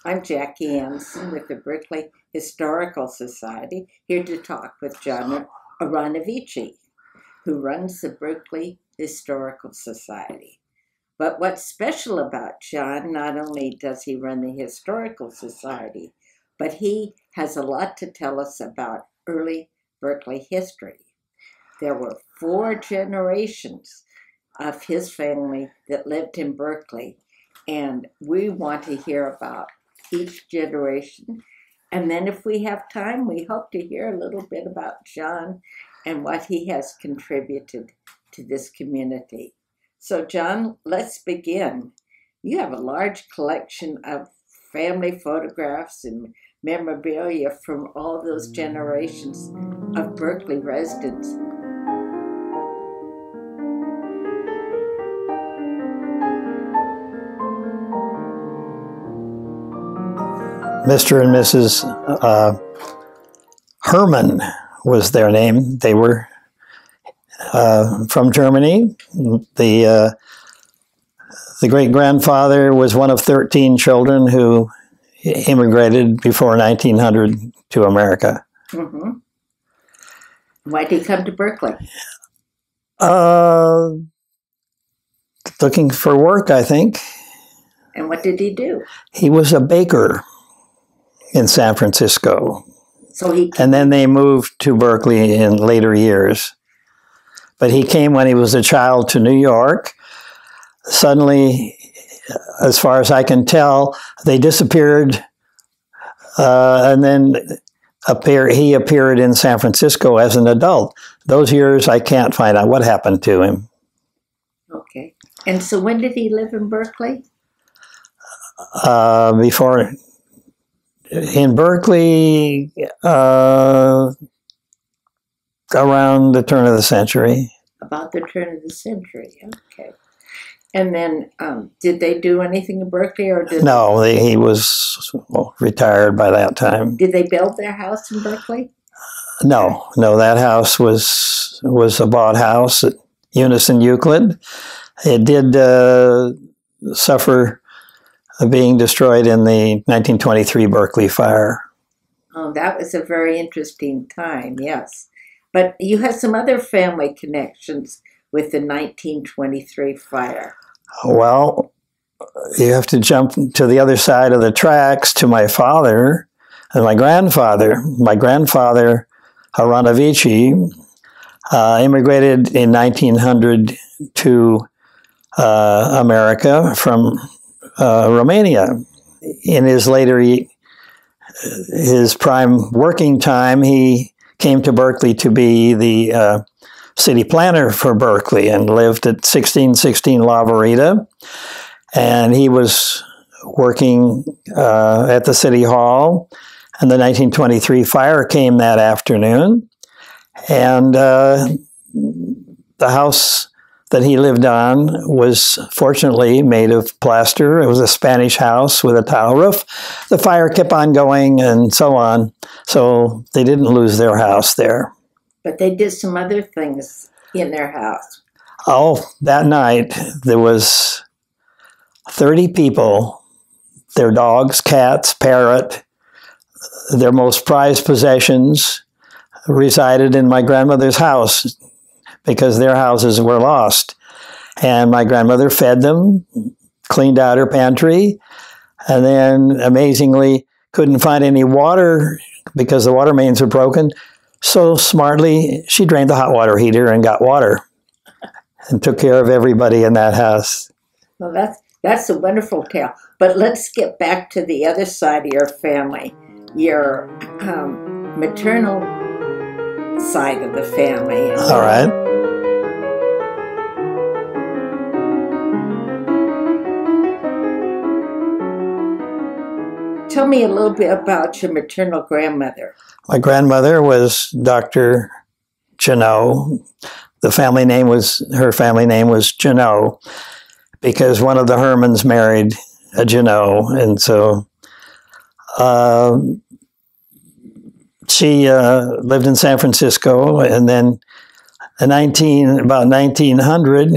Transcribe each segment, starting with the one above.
I'm Jackie Anderson with the Berkeley Historical Society, here to talk with John Aronovici, who runs the Berkeley Historical Society. But what's special about John, not only does he run the Historical Society, but he has a lot to tell us about early Berkeley history. There were 4 generations of his family that lived in Berkeley, and we want to hear about each generation. And then if we have time, we hope to hear a little bit about John and what he has contributed to this community. So John, let's begin. You have a large collection of family photographs and memorabilia from all those generations of Berkeley residents. Mr. and Mrs. Hermann was their name. They were from Germany. The great-grandfather was one of 13 children who immigrated before 1900 to America. Mm-hmm. Why did he come to Berkeley? Looking for work, I think. And what did he do? He was a baker in San Francisco. And then they moved to Berkeley in later years. But he came when he was a child to New York. Suddenly, as far as I can tell, they disappeared, and then he appeared in San Francisco as an adult. Those years, I can't find out what happened to him. Okay. And so when did he live in Berkeley? In Berkeley, around the turn of the century. About the turn of the century, okay. And then, did they do anything in Berkeley, or did No, he was retired by that time. Did they build their house in Berkeley? No, that house was a bought house at Unison Euclid. It did suffer being destroyed in the 1923 Berkeley fire. Oh, that was a very interesting time, yes. But you had some other family connections with the 1923 fire. Well, you have to jump to the other side of the tracks to my father and my grandfather. My grandfather, Aronovici, immigrated in 1900 to America from Romania. In his prime working time, he came to Berkeley to be the city planner for Berkeley and lived at 1616 La Verita. And he was working at the city hall, and the 1923 fire came that afternoon. And the house that he lived on was fortunately made of plaster. It was a Spanish house with a tile roof. The fire kept on going and so on. So they didn't lose their house there. But they did some other things in their house. Oh, that night there was 30 people, their dogs, cats, parrot, their most prized possessions resided in my grandmother's house, because their houses were lost. And my grandmother fed them, cleaned out her pantry, and then amazingly couldn't find any water because the water mains were broken. So smartly, she drained the hot water heater and got water and took care of everybody in that house. Well, that's a wonderful tale. But let's get back to the other side of your family, your maternal side of the family. All right. Tell me a little bit about your maternal grandmother. My grandmother was Dr. Ginno. Her family name was Ginno because one of the Hermans married a Ginno, and so she lived in San Francisco, and then about 1900,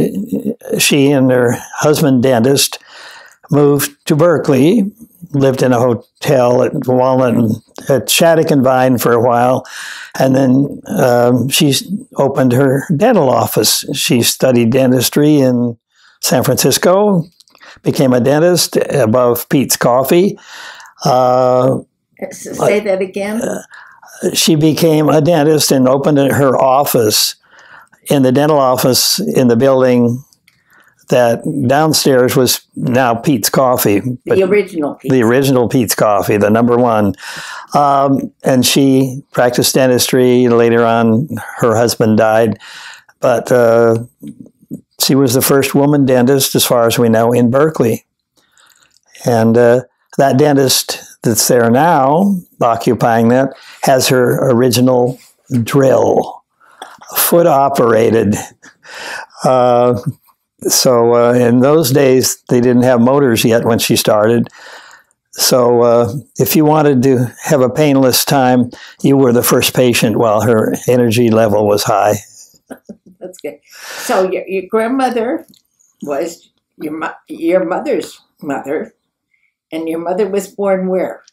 she and her husband, dentist, moved to Berkeley, lived in a hotel at Walnut and at Shattuck and Vine for a while, and then she opened her dental office. She studied dentistry in San Francisco, became a dentist above Pete's Coffee. Say that again. She became a dentist and opened her office in the dental office in the building that downstairs was now Pete's Coffee. The original Pete's. The original Pete's Coffee, the number one. And she practiced dentistry. Later on, her husband died. But she was the first woman dentist, as far as we know, in Berkeley. And that dentist that's there now, occupying that, has her original drill, foot operated. So in those days, they didn't have motors yet when she started. So if you wanted to have a painless time, you were the first patient while her energy level was high. That's good. So your grandmother was your mother's mother, and your mother was born where?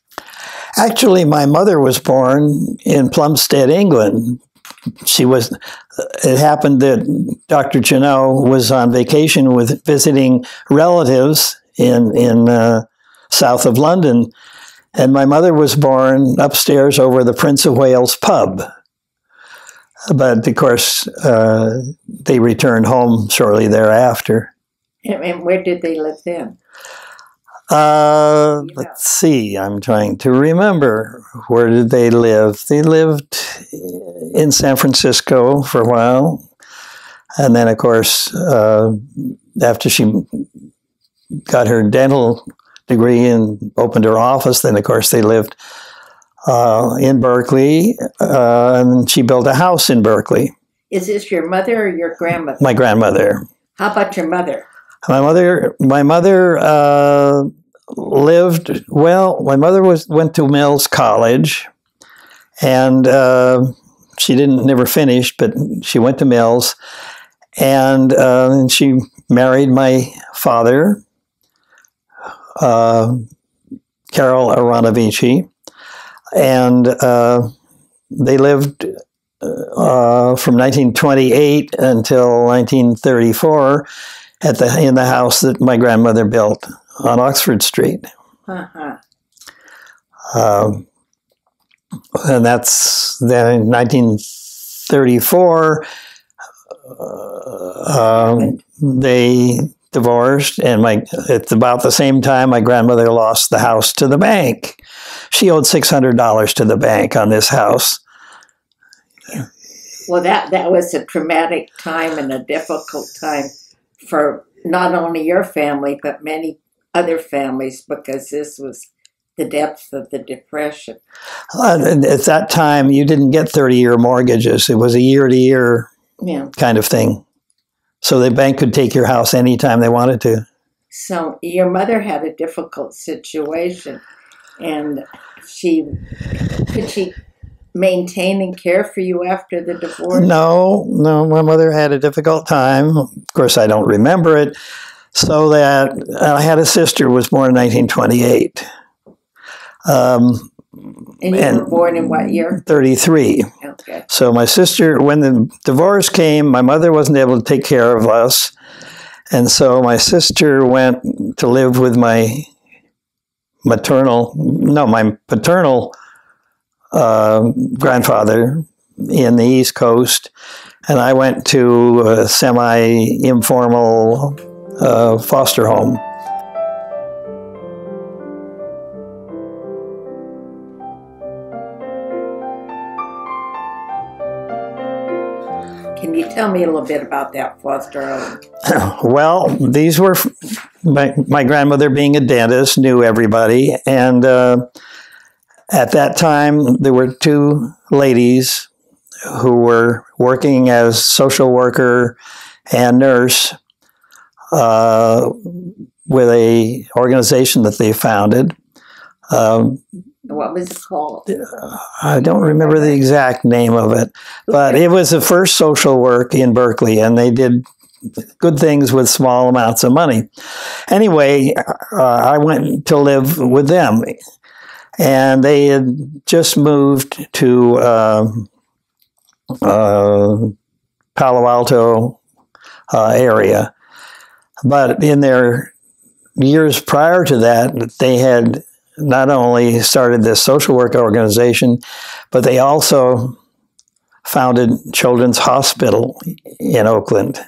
Actually, my mother was born in Plumstead, England. It happened that Dr. Ginno was on vacation visiting relatives in south of London, and my mother was born upstairs over the Prince of Wales pub. But, of course, they returned home shortly thereafter. And where did they live then? Let's see. I'm trying to remember. Where did they live? They lived in San Francisco for a while. And then, of course, after she got her dental degree and opened her office, then, of course, they lived in Berkeley. And she built a house in Berkeley. Is this your mother or your grandmother? My grandmother. How about your mother? My mother lived, well, my mother went to Mills College, and she never finished, but she went to Mills, and she married my father, Carol Aronovici, and they lived from 1928 until 1934 in the house that my grandmother built on Oxford Street. Uh-huh. And that's then in 1934, they divorced, and at about the same time, my grandmother lost the house to the bank. She owed $600 to the bank on this house. Well, that was a traumatic time and a difficult time for not only your family, but many other families, because this was the depths of the Depression. At that time, you didn't get 30-year mortgages. It was a year-to-year kind of thing. So the bank could take your house anytime they wanted to. So your mother had a difficult situation, and could she maintain and care for you after the divorce? No, my mother had a difficult time. Of course, I don't remember it. So that I had a sister who was born in 1928. And you were born in what year? 33. Okay. So my sister, when the divorce came, my mother wasn't able to take care of us. And so my sister went to live with my paternal grandfather in the East Coast, and I went to a semi-informal foster home. Can you tell me a little bit about that foster home? Well, these were my grandmother, being a dentist, knew everybody, and at that time there were two ladies who were working as social worker and nurse with a organization that they founded. What was it called? I don't remember the exact name of it, but it was the first social work in Berkeley, and they did good things with small amounts of money. Anyway, I went to live with them, and they had just moved to Palo Alto area. But in their years prior to that, they had not only started this social work organization, but they also founded Children's Hospital in Oakland.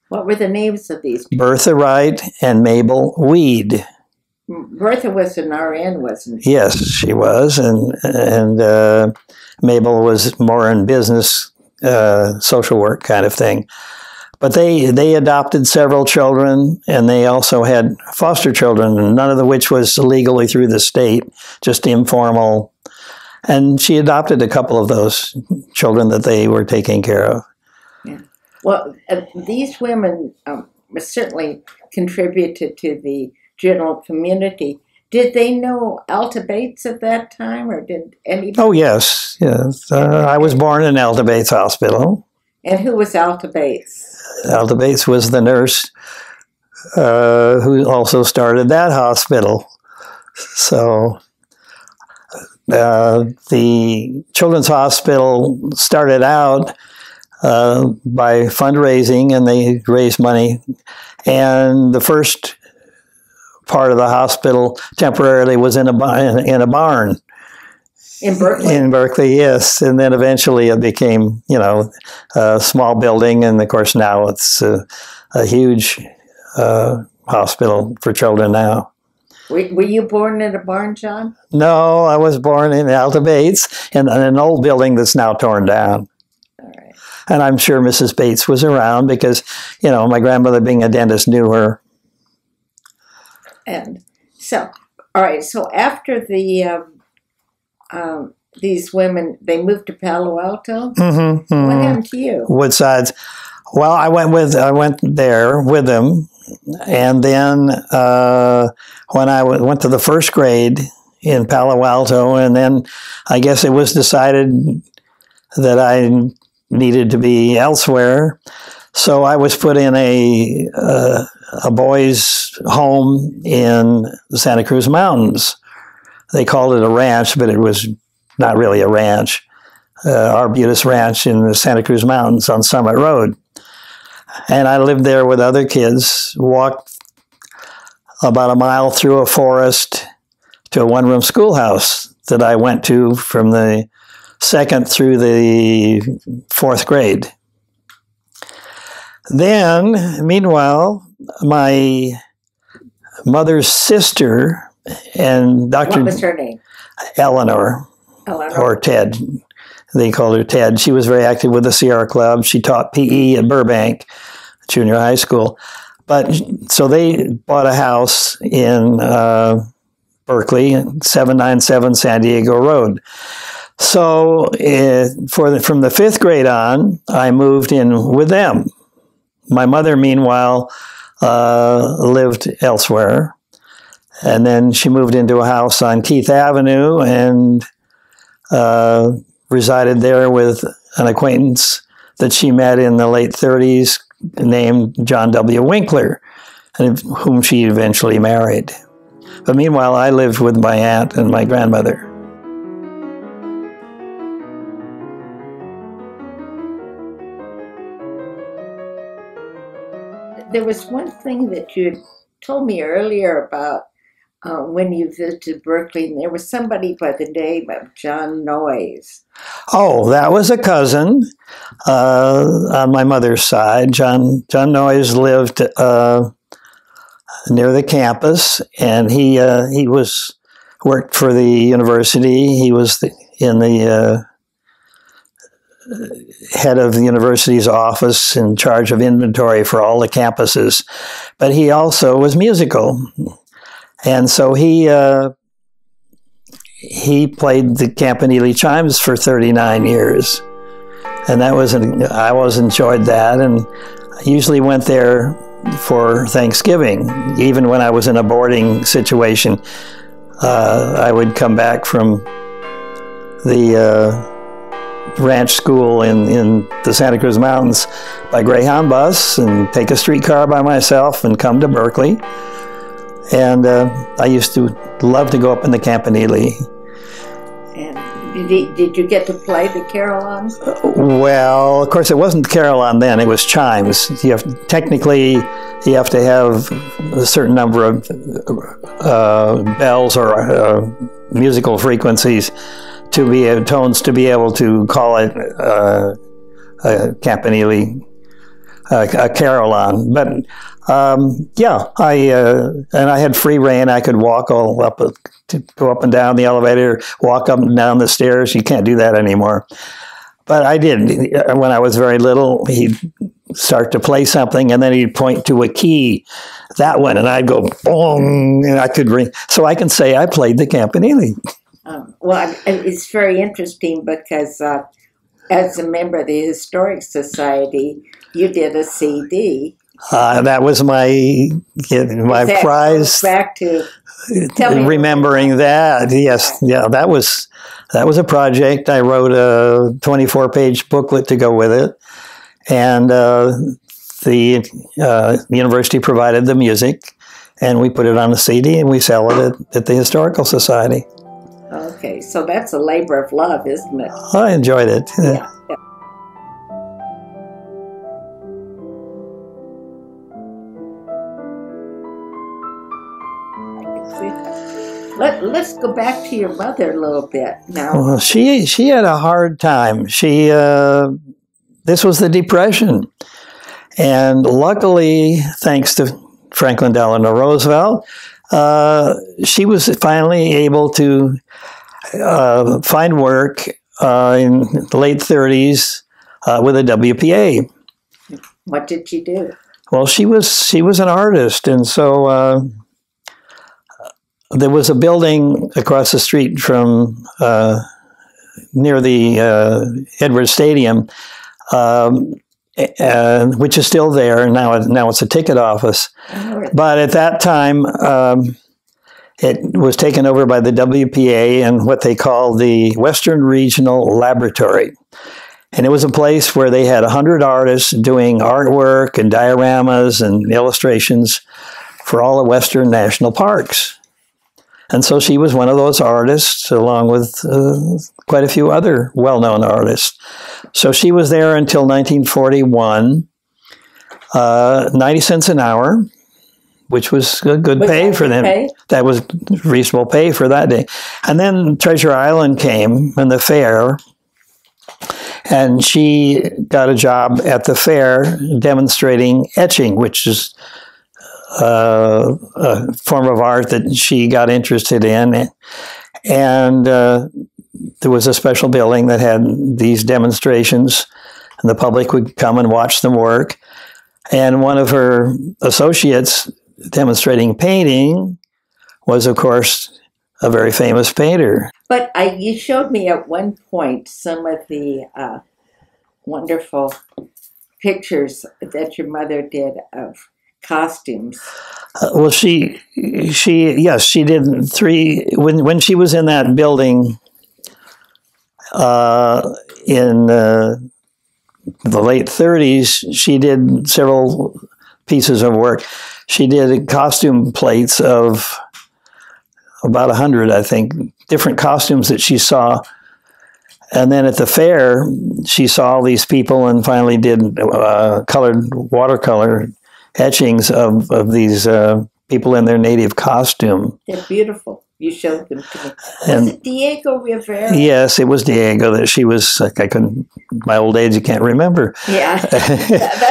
What were the names of these? Bertha Wright and Mabel Weed. Bertha was an RN, wasn't she? Yes, she was, and Mabel was more in business, social work kind of thing. But they adopted several children, and they also had foster children, none of which was legally through the state, just informal. And she adopted a couple of those children that they were taking care of. Yeah. Well, these women certainly contributed to the general community. Did they know Alta Bates at that time, or did anybody? Oh, yes. I was born in Alta Bates Hospital. And who was Alta Bates? Alta Bates was the nurse who also started that hospital. So the Children's Hospital started out by fundraising, and they raised money. And the first part of the hospital temporarily was in a barn. In Berkeley? In Berkeley, yes. And then eventually it became, a small building. And of course now it's a huge hospital for children now. Were you born in a barn, John? No, I was born in Alta Bates in an old building that's now torn down. All right. And I'm sure Mrs. Bates was around because, my grandmother being a dentist knew her. And so, all right, so after these women, they moved to Palo Alto. Mm-hmm. What happened to you? Woodsides. Well, I went there with them, and then when I went to the first grade in Palo Alto, and then I guess it was decided that I needed to be elsewhere, so I was put in a boys' home in the Santa Cruz Mountains. They called it a ranch, but it was not really a ranch. Arbutus Ranch in the Santa Cruz Mountains on Summit Road. And I lived there with other kids, walked about a mile through a forest to a one-room schoolhouse that I went to from the 2nd through the 4th grade. Then, meanwhile, my mother's sister and Dr. What was her name? Eleanor. Or Ted. They called her Ted. She was very active with the Sierra Club. She taught PE at Burbank Junior High School. So they bought a house in Berkeley, 797 San Diego Road. So from the 5th grade on, I moved in with them. My mother, meanwhile, lived elsewhere. And then she moved into a house on Keith Avenue and resided there with an acquaintance that she met in the late 30s named John W. Winkler, and whom she eventually married. But meanwhile, I lived with my aunt and my grandmother. There was one thing that you had told me earlier about when you visited Berkeley, and there was somebody by the name of John Noyes. Oh, that was a cousin on my mother's side. John Noyes lived near the campus, and he worked for the university. He was in the head of the university's office in charge of inventory for all the campuses, but he also was musical. And so he played the Campanile chimes for 39 years, and I always enjoyed that. And I usually went there for Thanksgiving, even when I was in a boarding situation. I would come back from the ranch school in the Santa Cruz Mountains by Greyhound bus and take a streetcar by myself and come to Berkeley. And I used to love to go up in the Campanile. And did you get to play the carillon? Well, of course, it wasn't carillon then. It was chimes. Technically, you have to have a certain number of bells or musical frequencies to be tones to be able to call it a campanile, a carillon. But yeah, and I had free rein. I could walk all up, go up and down the elevator, walk up and down the stairs. You can't do that anymore. But I did. When I was very little, he'd start to play something, and then he'd point to a key, that one, and I'd go, boom, and I could ring. So I can say I played the campanile. Well, it's very interesting because as a member of the Historic Society, you did a CD. That was my prize. Back to remembering that. Yes, yeah, that was a project. I wrote a 24-page booklet to go with it, and the university provided the music, and we put it on a CD and we sell it at the Historical Society. Okay, so that's a labor of love, isn't it? I enjoyed it. Yeah. Let's go back to your mother a little bit now. Well, she had a hard time. This was the Depression, and luckily, thanks to Franklin Delano Roosevelt, she was finally able to find work in the late 30s with a WPA. What did she do? Well, she was an artist, and so there was a building across the street from near the Edwards Stadium, which is still there. Now it's a ticket office. But at that time, it was taken over by the WPA and what they call the Western Regional Laboratory. And it was a place where they had 100 artists doing artwork and dioramas and illustrations for all the Western national parks. And so she was one of those artists, along with quite a few other well-known artists. So she was there until 1941, 90 cents an hour, which was good pay for them. That was reasonable pay for that day. And then Treasure Island came and the fair, and she got a job at the fair demonstrating etching, which is a form of art that she got interested in. And there was a special building that had these demonstrations, and the public would come and watch them work. And one of her associates demonstrating painting was, of course, a very famous painter. But you showed me at one point some of the wonderful pictures that your mother did of costumes. Well, she did three when she was in that building in the late 30s. She did several pieces of work. She did costume plates of about 100, I think, different costumes that she saw. And then at the fair, she saw all these people and finally did colored watercolor etchings of these people in their native costume. They're beautiful. You showed them to me. Was it Diego Rivera? Yes, it was Diego. That she was like, I couldn't. My old age, you can't remember. Yeah,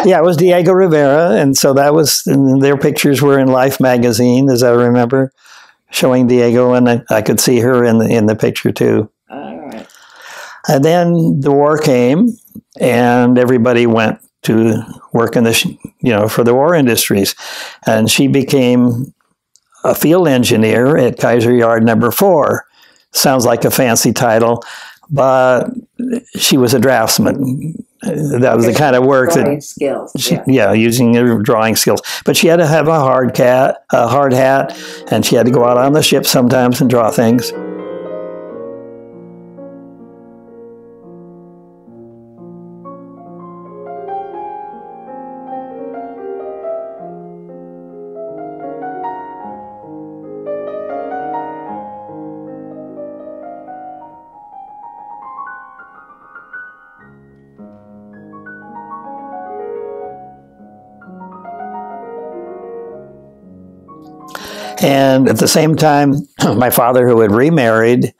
yeah, it was Diego Rivera, and so that was. And their pictures were in Life magazine, as I remember, showing Diego, and I could see her in the picture too. All right. And then the war came, and everybody went to work in the, for the war industries, and she became a field engineer at Kaiser Yard Number 4. Sounds like a fancy title, but she was a draftsman. That was the kind of work drawing skills. Using her drawing skills. But she had to have a hard hat, and she had to go out on the ship sometimes and draw things. And at the same time, my father, who had remarried,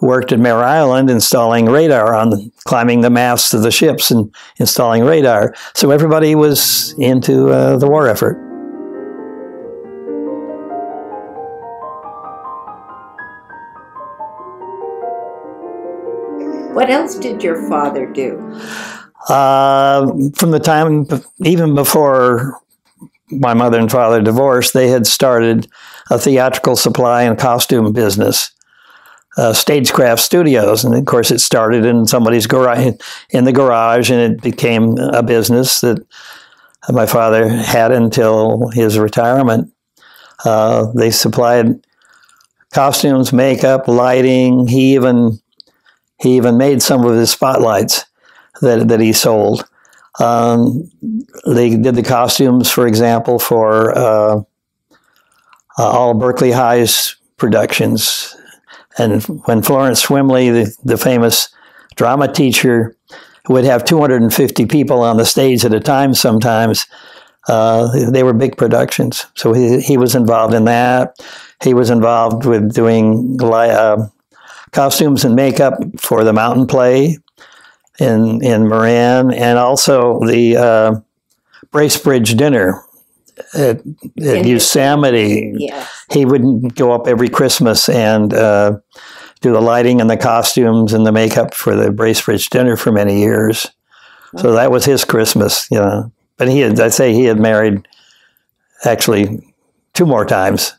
worked at Mare Island installing radar climbing the masts of the ships and installing radar. So everybody was into the war effort. What else did your father do? From the time, even before my mother and father divorced, they had started a theatrical supply and costume business, Stagecraft Studios. And of course, it started in somebody's garage, in the garage, and it became a business that my father had until his retirement. They supplied costumes, makeup, lighting. He even made some of his spotlights that he sold. They did the costumes, for example, for all Berkeley High's productions. And when Florence Swimley, the famous drama teacher, would have 250 people on the stage at a time sometimes, they were big productions. So he was involved in that. He was involved with doing costumes and makeup for the mountain play in Marin, and also the Bracebridge dinner at Yosemite. Yes. He would go up every Christmas and do the lighting and the costumes and the makeup for the Bracebridge dinner for many years. So that was his Christmas, you know. But I'd say he had married actually 2 more times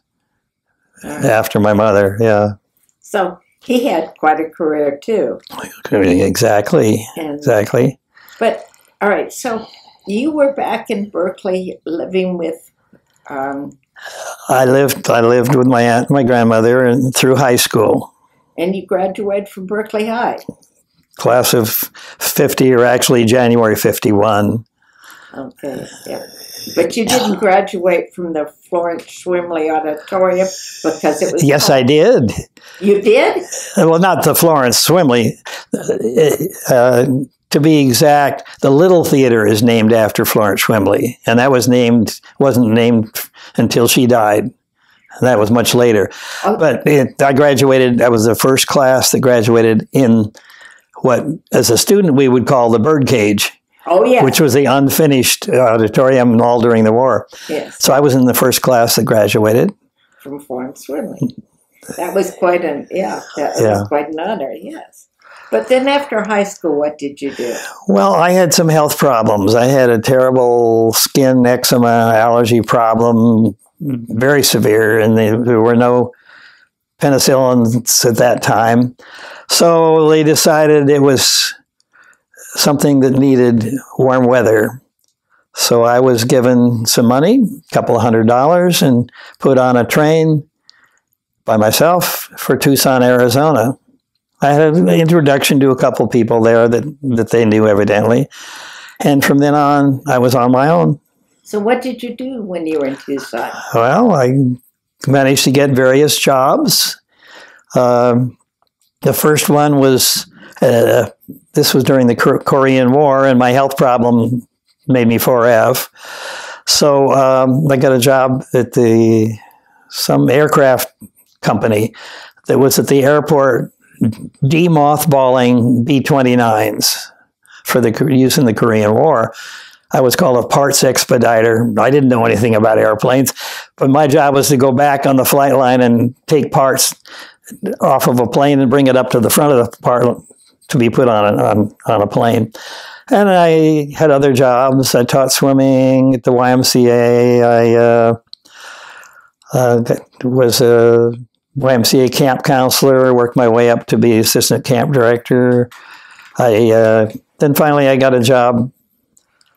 after my mother, yeah. So he had quite a career too. Exactly. Exactly. But all right, so you were back in Berkeley living with. I lived with my aunt and my grandmother and through high school. And you graduated from Berkeley High. Class of 50, or actually January 51. Okay, yeah. But you didn't graduate from the Florence Swimley Auditorium because it was. Yes, I did. You did? Well, not the Florence Swimley. To be exact, the Little Theater is named after Florence Swimley, and that wasn't named until she died. And that was much later. Oh. But I graduated. I was the first class that graduated in what, as a student, we would call the birdcage. Oh, yeah. Which was the unfinished auditorium all during the war. Yes. So I was in the first class that graduated. From Florence Swimley. That was quite was quite an honor, yes. But then after high school, what did you do? Well, I had some health problems. I had a terrible skin eczema allergy problem, very severe, and there were no penicillins at that time. So they decided it was something that needed warm weather. So I was given some money, a couple of $100, and put on a train by myself for Tucson, Arizona. I had an introduction to a couple of people there that they knew evidently. And from then on, I was on my own. So what did you do when you were in Tucson? Well, I managed to get various jobs. The first one was, this was during the Korean War, and my health problem made me 4F. So I got a job at some aircraft company that was at the airport demothballing B-29s for the use in the Korean War. I was called a parts expediter. I didn't know anything about airplanes, but my job was to go back on the flight line and take parts off of a plane and bring it up to the front of the part to be put on a plane. And I had other jobs. I taught swimming at the YMCA. I was a YMCA camp counselor, worked my way up to be assistant camp director. Then finally I got a job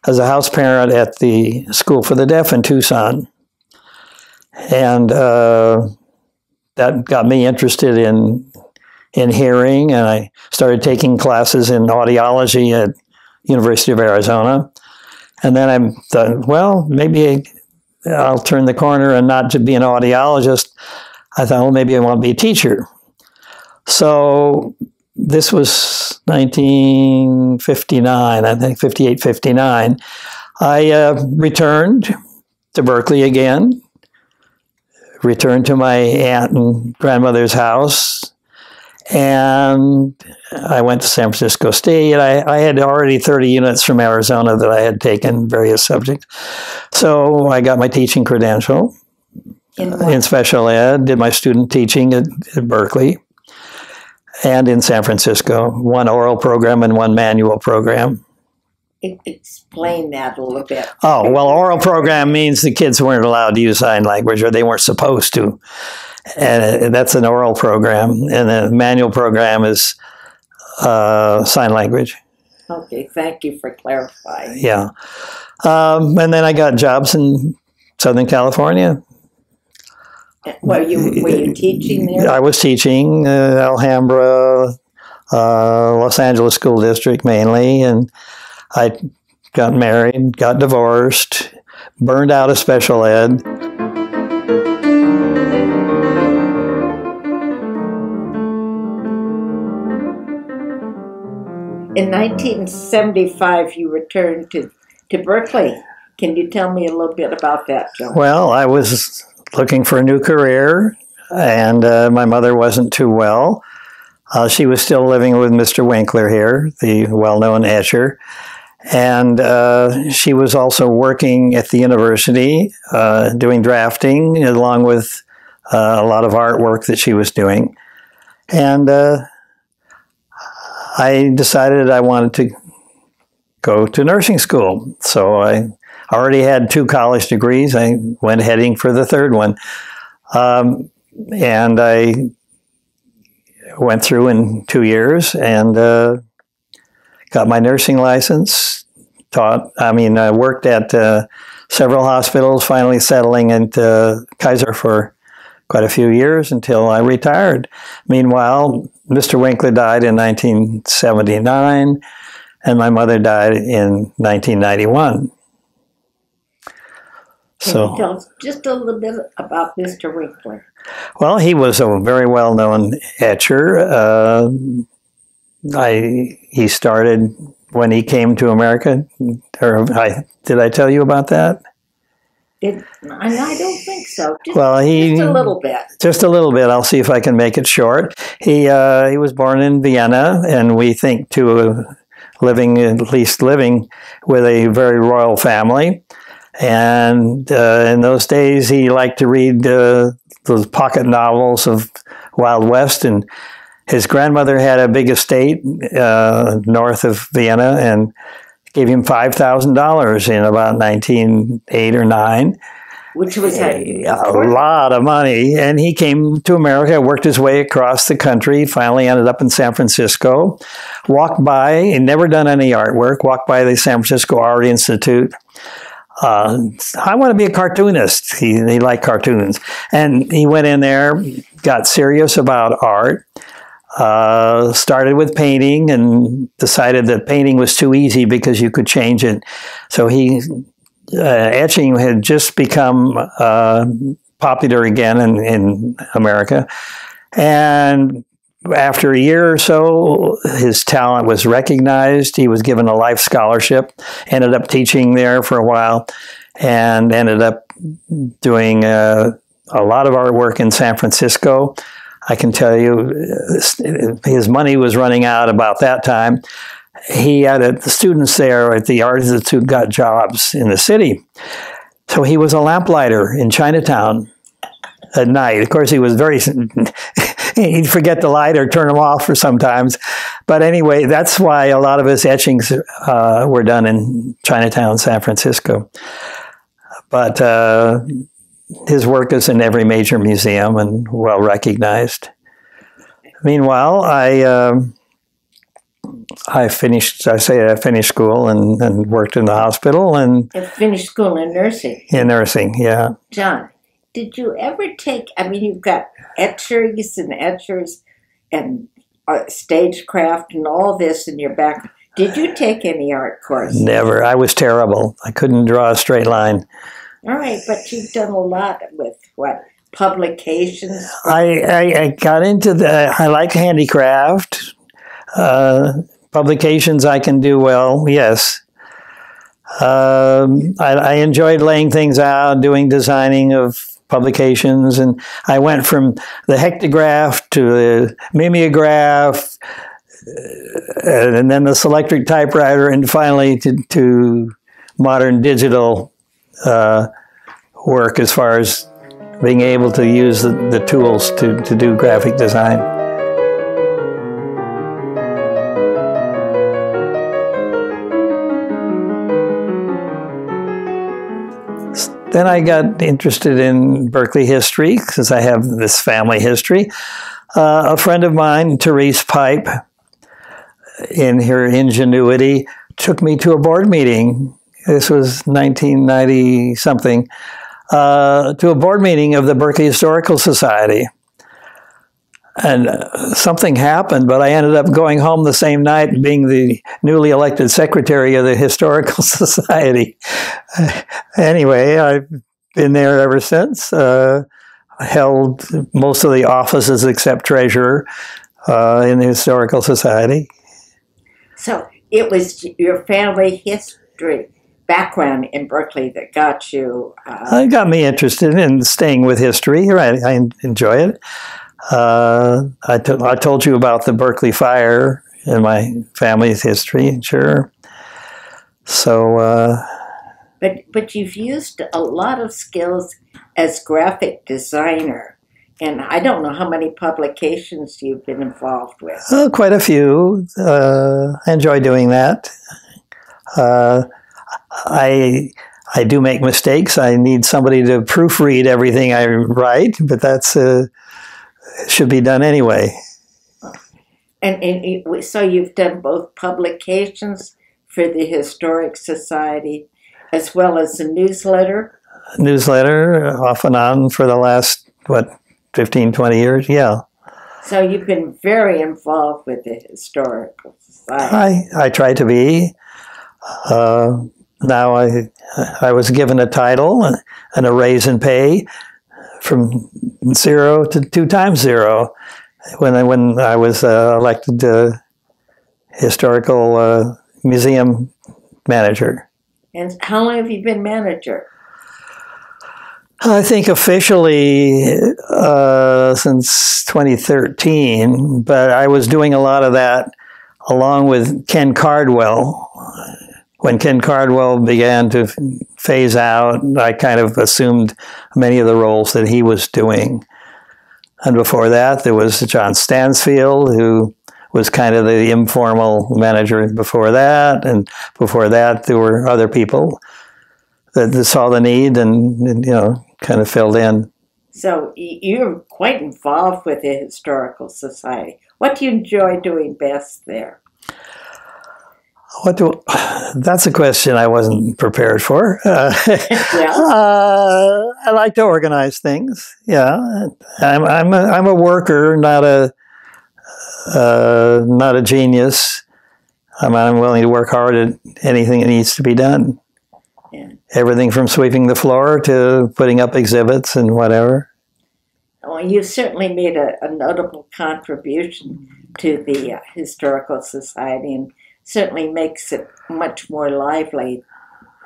as a house parent at the School for the Deaf in Tucson. And that got me interested in hearing, and I started taking classes in audiology at University of Arizona. And then I thought, well, maybe I'll turn the corner and not to be an audiologist. I thought, well, maybe I want to be a teacher. So this was 1959, I think, 58, 59. I returned to Berkeley again, returned to my aunt and grandmother's house, and I went to San Francisco State. I had already 30 units from Arizona that I had taken various subjects. So I got my teaching credential in special ed, did my student teaching at Berkeley and in San Francisco, one oral program and one manual program. Explain that a little bit. Oh, well, oral program means the kids weren't allowed to use sign language, or they weren't supposed to. And that's an oral program. And the manual program is sign language. Okay, thank you for clarifying. Yeah. And then I got jobs in Southern California. Were you teaching there? I was teaching Alhambra, Los Angeles School District mainly, and I got married, got divorced, burned out of special ed. In 1975, you returned to Berkeley. Can you tell me a little bit about that, John? Well, I was looking for a new career, and my mother wasn't too well. She was still living with Mr. Winkler here, the well-known etcher. And she was also working at the university, doing drafting, along with a lot of artwork that she was doing. And I decided I wanted to go to nursing school. So I already had 2 college degrees. I went heading for the 3rd one. And I went through in 2 years and got my nursing license, I worked at several hospitals, finally settling into Kaiser for quite a few years until I retired. Meanwhile, Mr. Winkler died in 1979, and my mother died in 1991. Can you tell us just a little bit about Mr. Winkler? Well, he was a very well-known etcher. He started when he came to America. Did I tell you about that? I don't think so. Just a little bit. Just a little bit. I'll see if I can make it short. He was born in Vienna, and we think living with a very royal family. And in those days, he liked to read those pocket novels of Wild West, and his grandmother had a big estate north of Vienna and gave him $5,000 in about 1908 or 9. Which was a lot of money. And he came to America, worked his way across the country, finally ended up in San Francisco, walked by, and never done any artwork, walked by the San Francisco Art Institute. I want to be a cartoonist. He liked cartoons. And he went in there, got serious about art, started with painting and decided that painting was too easy because you could change it. So etching had just become popular again in America. And after a year or so, his talent was recognized. He was given a life scholarship, ended up teaching there for a while, and ended up doing a lot of artwork in San Francisco. I can tell you his money was running out about that time. He had the students there at the Art Institute got jobs in the city. So he was a lamplighter in Chinatown at night. Of course, he was he'd forget the light or turn them off for sometimes. But anyway, that's why a lot of his etchings were done in Chinatown, San Francisco. But his work is in every major museum and well recognized. Meanwhile, I finished school and worked in the hospital and finished school in nursing. In nursing, yeah. John, did you ever you've got etchers and stagecraft and all this in your back. Did you take any art courses? Never. I was terrible. I couldn't draw a straight line. All right, but you've done a lot with publications? I got into I like handicraft. Publications I can do well, yes. I enjoyed laying things out, doing designing of publications, and I went from the hectograph to the mimeograph, and then the selectric typewriter, and finally to modern digital work as far as being able to use the tools to do graphic design. Then I got interested in Berkeley history because I have this family history. A friend of mine, Therese Pipe, in her ingenuity, took me to a board meeting. This was 1990-something, to a board meeting of the Berkeley Historical Society. And something happened, but I ended up going home the same night and being the newly elected secretary of the Historical Society. Anyway, I've been there ever since. Held most of the offices except treasurer in the Historical Society. So it was your family history background in Berkeley that got you... It got me interested in staying with history. Right, I enjoy it. I told you about the Berkeley fire in my family's history, sure. So... But you've used a lot of skills as graphic designer, and I don't know how many publications you've been involved with. Quite a few. I enjoy doing that. I do make mistakes. I need somebody to proofread everything I write, but that's should be done anyway. And so you've done both publications for the Historic Society as well as a newsletter? Newsletter, off and on for the last, 15, 20 years? Yeah. So you've been very involved with the Historical Society. I try to be. Now I was given a title and a raise in pay from 0 to 2 times 0 when I was elected historical museum manager. And how long have you been manager? I think officially since 2013, but I was doing a lot of that along with Ken Cardwell. When Ken Cardwell began to phase out, I kind of assumed many of the roles that he was doing. And before that, there was John Stansfield, who was kind of the informal manager before that. And before that, there were other people that saw the need and kind of filled in. So you're quite involved with the Historical Society. What do you enjoy doing best there? That's a question I wasn't prepared for. I like to organize things. Yeah, I'm a worker, not a genius. I'm willing to work hard at anything that needs to be done. Yeah. Everything from sweeping the floor to putting up exhibits and whatever. Well, you've certainly made a notable contribution to the Historical Society and certainly makes it much more lively.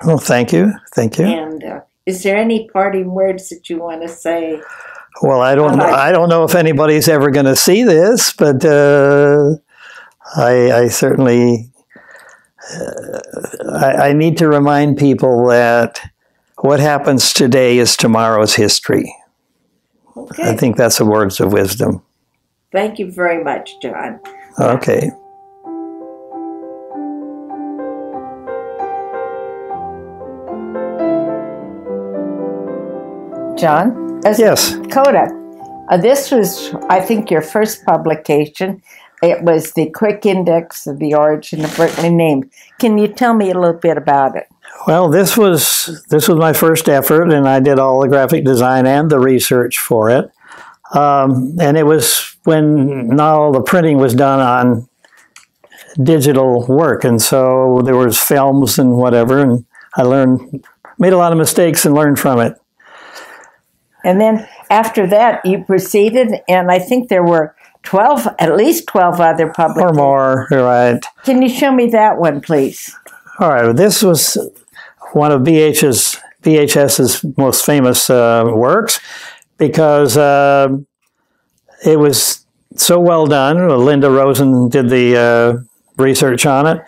Well, thank you. Thank you. And is there any parting words that you want to say? Well, I don't know if anybody's ever going to see this, but I certainly I need to remind people that what happens today is tomorrow's history. Okay. I think that's the words of wisdom. Thank you very much, John. Okay. John? Yes. Coda. This was, I think, your first publication. It was the Quick Index of the Origin of Berkeley Names. Can you tell me a little bit about it? Well, this was my first effort, and I did all the graphic design and the research for it. And it was when not all the printing was done on digital work, and so there was films and whatever, and I made a lot of mistakes and learned from it. And then after that, you proceeded, and I think there were at least 12 other publications. Or more, right. Can you show me that one, please? All right, this was one of BH's PHS's most famous works because it was so well done. Linda Rosen did the research on it.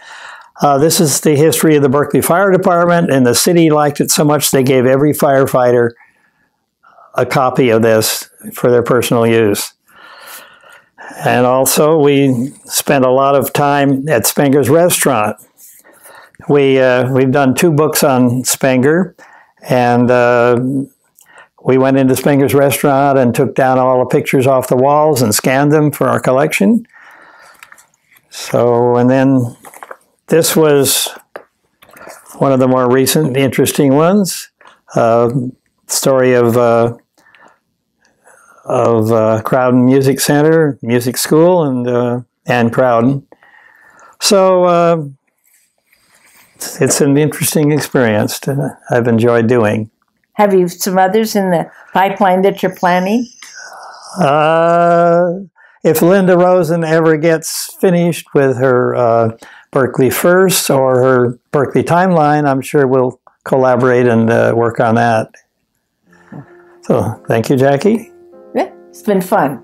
This is the history of the Berkeley Fire Department, and the city liked it so much they gave every firefighter a copy of this for their personal use. And also, we spent a lot of time at Spenger's restaurant. We've done 2 books on Spenger, and we went into Spenger's restaurant and took down all the pictures off the walls and scanned them for our collection. So, and then this was one of the more recent, interesting ones. Story of Crowden Music Center, Music School, and Crowden. So it's an interesting experience that I've enjoyed doing. Have you some others in the pipeline that you're planning? If Linda Rosen ever gets finished with her Berkeley First or her Berkeley Timeline, I'm sure we'll collaborate and work on that. So, thank you, Jackie. Yeah, it's been fun.